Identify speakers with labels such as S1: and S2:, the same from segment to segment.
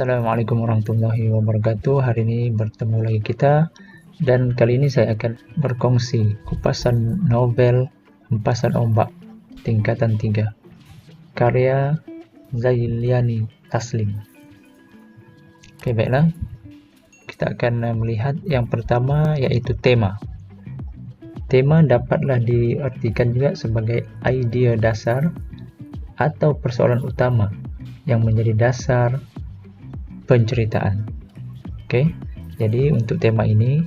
S1: Assalamualaikum warahmatullahi wabarakatuh. Hari ini bertemu lagi kita, dan kali ini saya akan berkongsi kupasan novel Hempasan Ombak tingkatan 3 karya Zailiani Taslim. Oke, baiklah, kita akan melihat yang pertama, yaitu tema. Tema dapatlah diartikan juga sebagai idea dasar atau persoalan utama yang menjadi dasar penceritaan. Oke, jadi untuk tema ini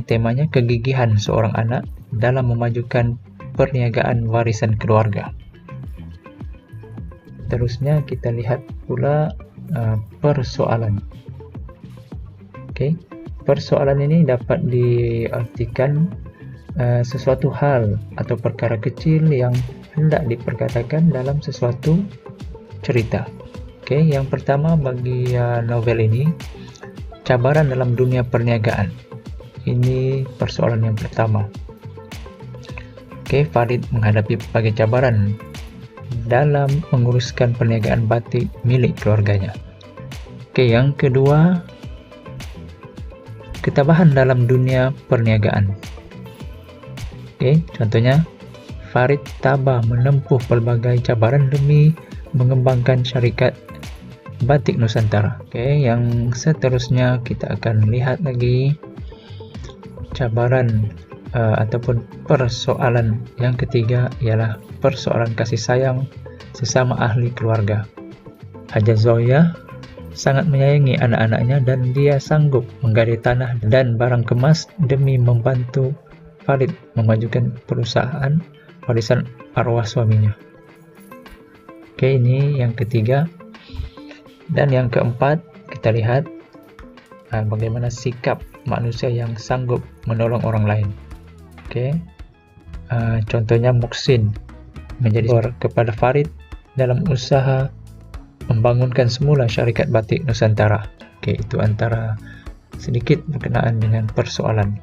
S1: temanya kegigihan seorang anak dalam memajukan perniagaan warisan keluarga. Terusnya kita lihat pula persoalan. Oke, persoalan ini dapat diartikan sesuatu hal atau perkara kecil yang hendak diperkatakan dalam sesuatu cerita. Oke, yang pertama bagi novel ini, cabaran dalam dunia perniagaan. Ini persoalan yang pertama. Oke, Farid menghadapi berbagai cabaran dalam menguruskan perniagaan batik milik keluarganya. Oke, yang kedua, ketabahan dalam dunia perniagaan. Oke, contohnya Farid tabah menempuh pelbagai cabaran demi mengembangkan syarikat Batik Nusantara. Oke, yang seterusnya kita akan lihat lagi cabaran ataupun persoalan yang ketiga, ialah persoalan kasih sayang sesama ahli keluarga. Haja Zoya sangat menyayangi anak-anaknya dan dia sanggup menggadai tanah dan barang kemas demi membantu Farid memajukan perusahaan warisan arwah suaminya. Oke, ini yang ketiga. Dan yang keempat, kita lihat bagaimana sikap manusia yang sanggup menolong orang lain. Oke, contohnya Muksin menjadi support kepada Farid dalam usaha membangunkan semula syarikat Batik Nusantara. Oke, itu antara sedikit berkenaan dengan persoalan.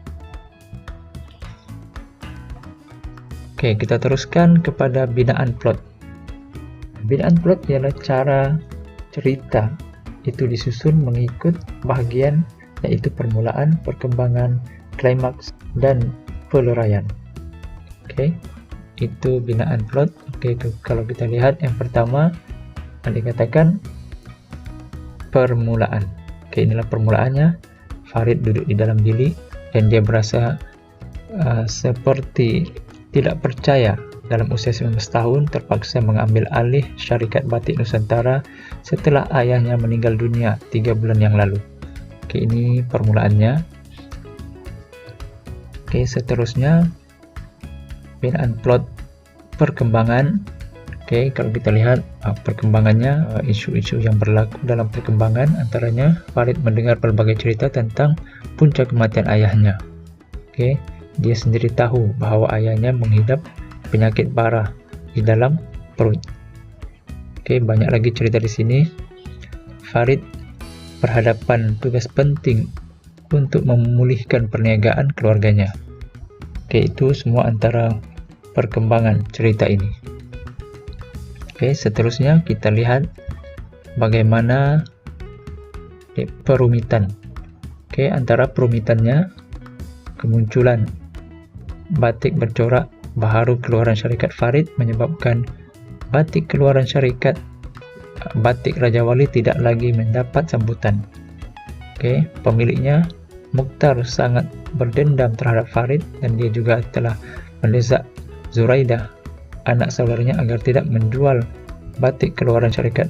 S1: Oke, kita teruskan kepada binaan plot. Binaan plot ialah cara cerita itu disusun mengikut bahagian, yaitu permulaan, perkembangan, klimaks, dan peluraian. Oke, itu binaan plot. Oke, kalau kita lihat yang pertama dikatakan permulaan. Oke, inilah permulaannya. Farid duduk di dalam bilik dan dia berasa seperti tidak percaya dalam usia 19 tahun terpaksa mengambil alih syarikat Batik Nusantara setelah ayahnya meninggal dunia 3 bulan yang lalu. Oke, ini permulaannya. Oke, seterusnya binaan plot perkembangan. Oke, kalau kita lihat perkembangannya, isu-isu yang berlaku dalam perkembangan antaranya Farid mendengar berbagai cerita tentang punca kematian ayahnya. Oke, dia sendiri tahu bahwa ayahnya mengidap penyakit parah di dalam perut. Oke, banyak lagi cerita di sini. Farid berhadapan tugas penting untuk memulihkan perniagaan keluarganya. Oke, itu semua antara perkembangan cerita ini. Oke, seterusnya kita lihat bagaimana perumitan. Oke, antara perumitannya kemunculan batik bercorak baharu keluaran syarikat Farid menyebabkan batik keluaran syarikat Batik Raja Wali tidak lagi mendapat sambutan. Oke, pemiliknya Mukhtar sangat berdendam terhadap Farid dan dia juga telah mendesak Zuraidah, anak saudaranya, agar tidak menjual batik keluaran syarikat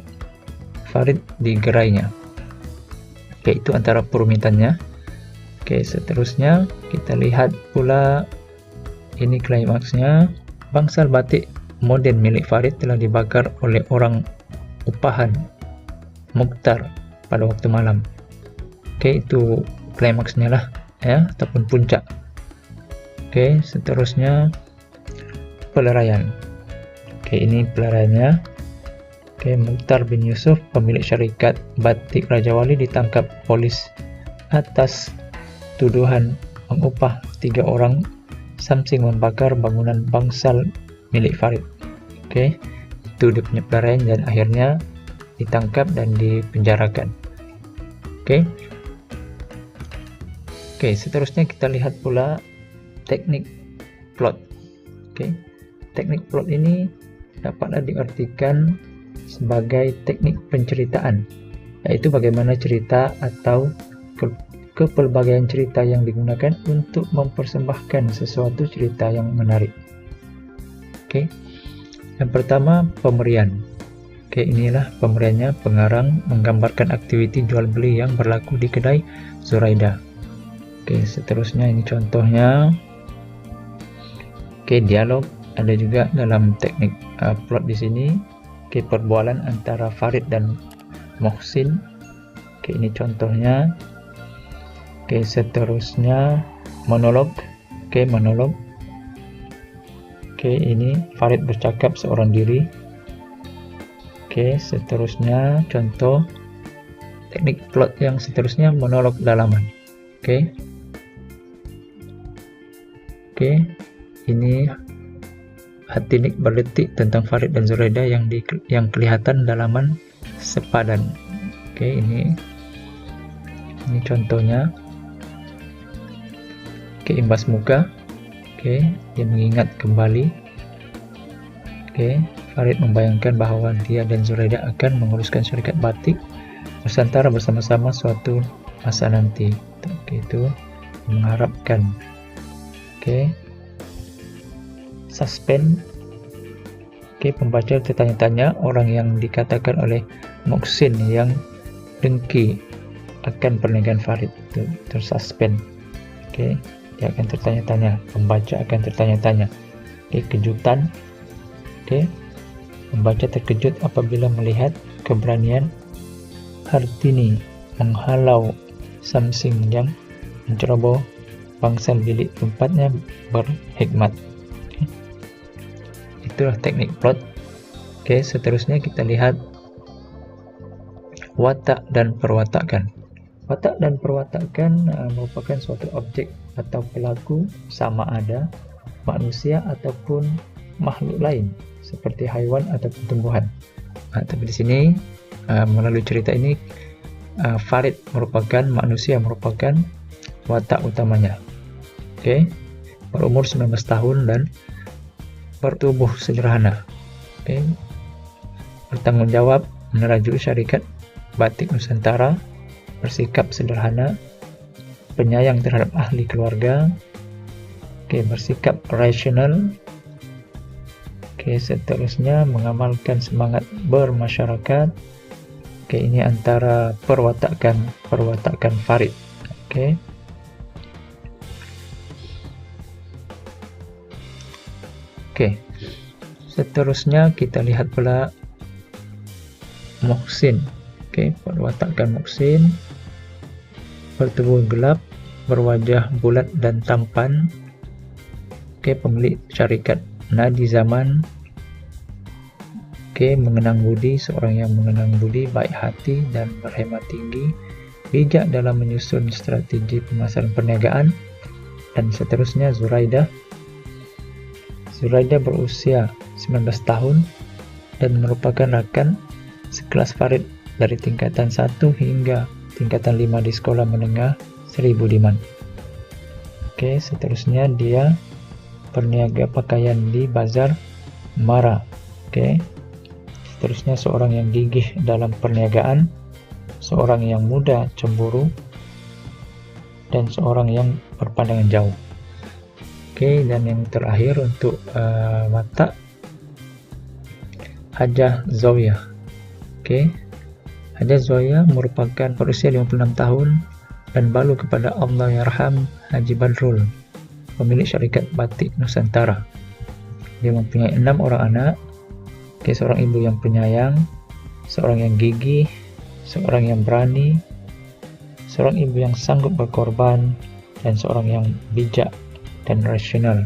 S1: Farid di gerainya. Oke, itu antara perumitannya. Oke, seterusnya kita lihat pula ini klimaksnya. Bangsal batik modern milik Farid telah dibakar oleh orang upahan Mukhtar pada waktu malam. Oke, itu klimaksnya lah ya, ataupun puncak. Oke, seterusnya pelarian. Oke, ini pelariannya. Oke, Mukhtar bin Yusuf, pemilik syarikat Batik Raja Wali, ditangkap polis atas tuduhan mengupah 3 orang samsing membakar bangunan bangsal milik Farid. Oke, itu dia punya pelarian, dan akhirnya ditangkap dan dipenjarakan. Oke, seterusnya kita lihat pula teknik plot. Teknik plot ini dapatlah diartikan sebagai teknik penceritaan, yaitu bagaimana cerita atau kepelbagaian cerita yang digunakan untuk mempersembahkan sesuatu cerita yang menarik. Yang pertama, pemberian. Inilah pemberiannya. Pengarang menggambarkan aktiviti jual beli yang berlaku di kedai Zuraida. Seterusnya ini contohnya. Dialog ada juga dalam teknik plot di sini. Perbualan antara Farid dan Muhsin. Ini contohnya. Seterusnya monolog. Monolog. Ini Farid bercakap seorang diri. Seterusnya contoh teknik plot yang seterusnya, monolog dalaman. Ini hatinik berdetik tentang Farid dan Zuraida yang kelihatan dalaman sepadan. Ini contohnya. Imbas muka. Dia mengingat kembali. Farid membayangkan bahwa dia dan Zuraida akan menguruskan syarikat batik Nusantara bersama-sama suatu masa nanti. Itu mengharapkan. Suspense. Pembaca tertanya-tanya, orang yang dikatakan oleh Muhsin yang dengki akan pernikahan Farid itu tersuspense. Dia akan tertanya-tanya, pembaca akan tertanya-tanya. Kejutan. Pembaca terkejut apabila melihat keberanian Hartini menghalau Samsing yang menceroboh bangsal bilik tempatnya berhikmat. Itulah teknik plot. Seterusnya kita lihat watak dan perwatakan. Watak dan perwatakan merupakan suatu objek atau pelaku, sama ada manusia ataupun makhluk lain seperti haiwan ataupun tumbuhan. Tapi di sini melalui cerita ini Farid merupakan manusia, merupakan watak utamanya. Berumur 19 tahun dan bertubuh sederhana. Bertanggung jawab menerajui syarikat batik Nusantara, bersikap sederhana, penyayang terhadap ahli keluarga, bersikap rasional. Seterusnya mengamalkan semangat bermasyarakat. Ini antara perwatakan Farid. Seterusnya kita lihat pula Muhsin. Perwatakan Muhsin, bertubuh gelap, berwajah bulat dan tampan. Pemilik syarikat nadi zaman. Mengenang budi, seorang yang mengenang budi, baik hati dan berhemat tinggi, bijak dalam menyusun strategi pemasaran perniagaan. Dan seterusnya Zuraida berusia 19 tahun dan merupakan rakan sekelas Farid dari tingkatan 1 hingga tingkatan 5 di sekolah menengah Sri Budiman. Seterusnya dia berniaga pakaian di Bazar Mara. Seterusnya seorang yang gigih dalam perniagaan, seorang yang muda cemburu, dan seorang yang berpandangan jauh. Dan yang terakhir untuk watak Hajah Zawiyah. Hajah Zawiyah merupakan berusia 56 tahun dan balu kepada Allah Yarham Haji Badrul, pemilik syarikat batik Nusantara. Dia mempunyai 6 orang anak. Seorang ibu yang penyayang, seorang yang gigih, seorang yang berani, seorang ibu yang sanggup berkorban, dan seorang yang bijak dan rasional.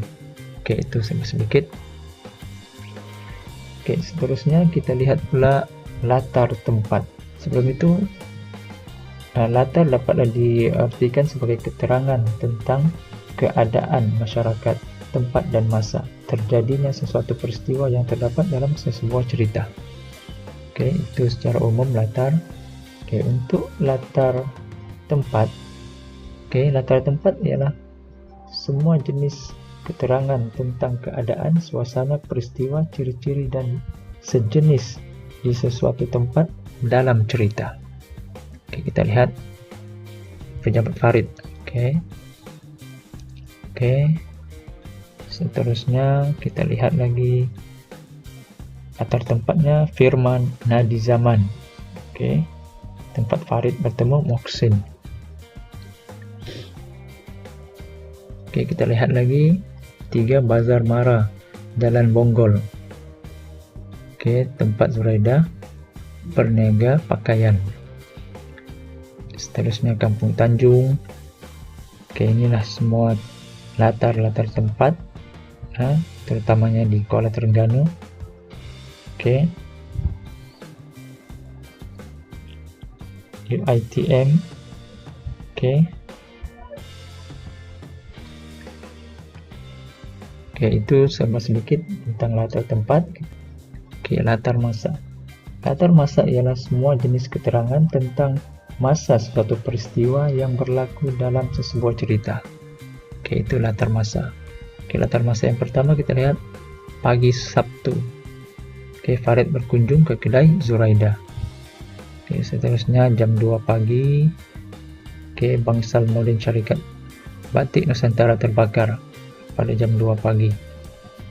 S1: Itu sedikit. Seterusnya kita lihat pula latar tempat. Sebelum itu, latar dapatlah diartikan sebagai keterangan tentang keadaan masyarakat, tempat dan masa terjadinya sesuatu peristiwa yang terdapat dalam sebuah cerita. Oke, itu secara umum latar. Oke, untuk latar tempat. Oke, latar tempat ialah semua jenis keterangan tentang keadaan, suasana, peristiwa, ciri-ciri, dan sejenis di sesuatu tempat dalam cerita. Oke, kita lihat pejabat Farid. Oke, seterusnya kita lihat lagi latar tempatnya Firman Nadi Zaman. Oke, tempat Farid bertemu Muhsin. Oke, kita lihat lagi 3 Bazar Mara, Jalan Bonggol. Oke, tempat Zuraida berniaga pakaian. Seterusnya Kampung Tanjung. Oke, inilah semua latar-latar tempat, terutamanya di Kuala Terengganu. Oke, UiTM. Oke, itu sama sedikit tentang latar tempat. Oke, latar masa. Latar masa ialah semua jenis keterangan tentang masa suatu peristiwa yang berlaku dalam sebuah cerita. Oke, itu latar masa. Oke, latar masa yang pertama kita lihat pagi Sabtu. Oke, Farid berkunjung ke kedai Zuraida. Oke, seterusnya jam 2 pagi. Oke, Bangsal Modern Syarikat Batik Nusantara terbakar pada jam 2 pagi.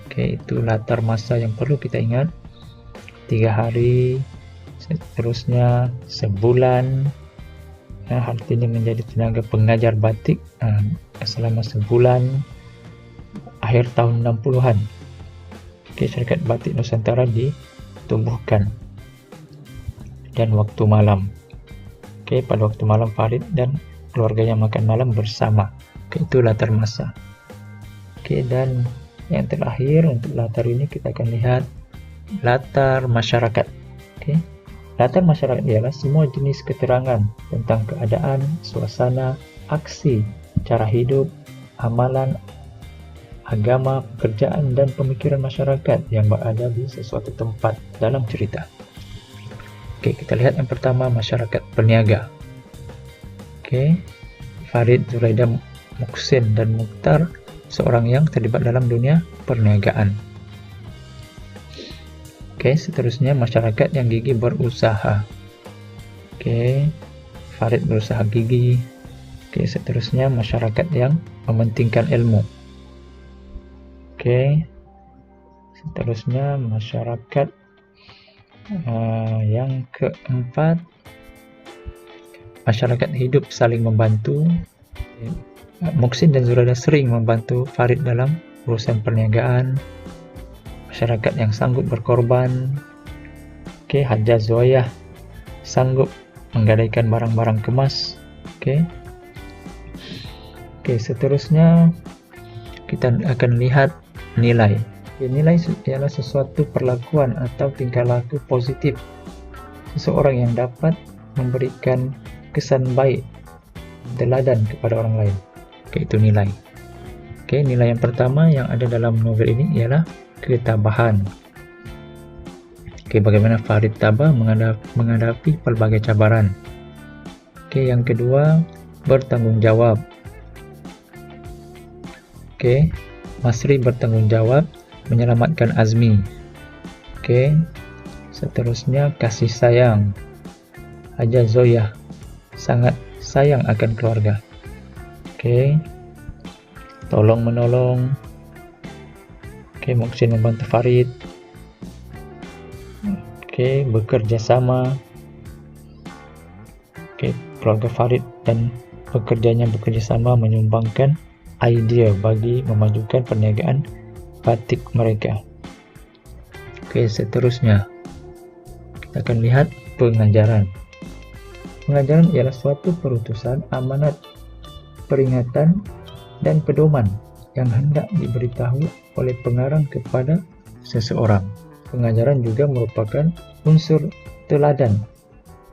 S1: Oke, itu latar masa yang perlu kita ingat. 3 hari, seterusnya sebulan. Hartini menjadi tenaga pengajar batik selama sebulan, akhir tahun 60-an. Oke, Syarikat Batik Nusantara ditumbuhkan. Dan waktu malam. Oke, pada waktu malam Farid dan keluarganya makan malam bersama. Oke, itu latar masa. Oke, dan yang terakhir untuk latar ini kita akan lihat latar masyarakat. Oke, latar masyarakat ialah semua jenis keterangan tentang keadaan, suasana, aksi, cara hidup, amalan, agama, pekerjaan, dan pemikiran masyarakat yang berada di sesuatu tempat dalam cerita. Oke, kita lihat yang pertama, masyarakat berniaga. Oke, Farid, Zuraida, Muhsin, dan Mukhtar seorang yang terlibat dalam dunia perniagaan. Oke, seterusnya masyarakat yang gigih berusaha. Oke, Farid berusaha gigih. Oke, seterusnya masyarakat yang mementingkan ilmu. Oke, seterusnya masyarakat yang keempat, masyarakat hidup saling membantu. Muhsin dan Zuraida sering membantu Farid dalam urusan perniagaan. Masyarakat yang sanggup berkorban. Oke, Hajjah Zoyah sanggup menggadaikan barang-barang kemas. Oke, seterusnya kita akan lihat nilai. Nilai ialah sesuatu perlakuan atau tingkah laku positif seseorang yang dapat memberikan kesan baik, teladan kepada orang lain. Oke, itu nilai. Oke, nilai yang pertama yang ada dalam novel ini ialah ketabahan. Oke, bagaimana Farid tabah menghadapi pelbagai cabaran. Oke, yang kedua, bertanggung jawab. Oke, Masri bertanggung jawab menyelamatkan Azmi. Oke, seterusnya kasih sayang. Hajjah Zoyah sangat sayang akan keluarga. Oke, tolong menolong. Oke, Muhsin membantu Farid. Oke, bekerja sama. Oke, keluarga Farid dan pekerjanya bekerja sama menyumbangkan ide bagi memajukan perniagaan batik mereka. Oke, seterusnya kita akan lihat pengajaran. Pengajaran ialah suatu perutusan, amanat, peringatan, dan pedoman yang hendak diberitahu oleh pengarang kepada seseorang. Pengajaran juga merupakan unsur teladan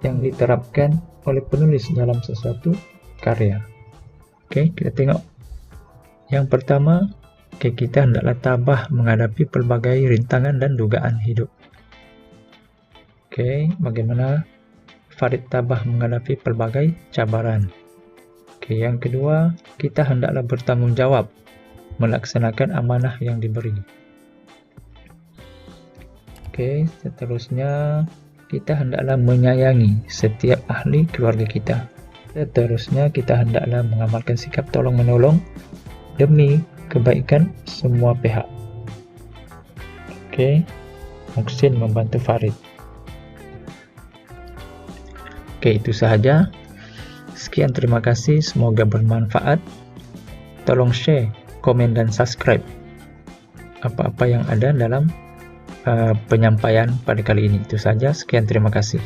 S1: yang diterapkan oleh penulis dalam sesuatu karya. Oke, kita tengok. Yang pertama, kita hendaklah tabah menghadapi pelbagai rintangan dan dugaan hidup. Oke, bagaimana Farid tabah menghadapi pelbagai cabaran. Oke, yang kedua, kita hendaklah bertanggung jawab melaksanakan amanah yang diberi. Oke, seterusnya kita hendaklah menyayangi setiap ahli keluarga kita. Seterusnya kita hendaklah mengamalkan sikap tolong-menolong demi kebaikan semua pihak. Oke, Muhsin membantu Farid. Oke, itu sahaja. Sekian, terima kasih. Semoga bermanfaat. Tolong share, komen, dan subscribe apa-apa yang ada dalam penyampaian pada kali ini. Itu saja. Sekian, terima kasih.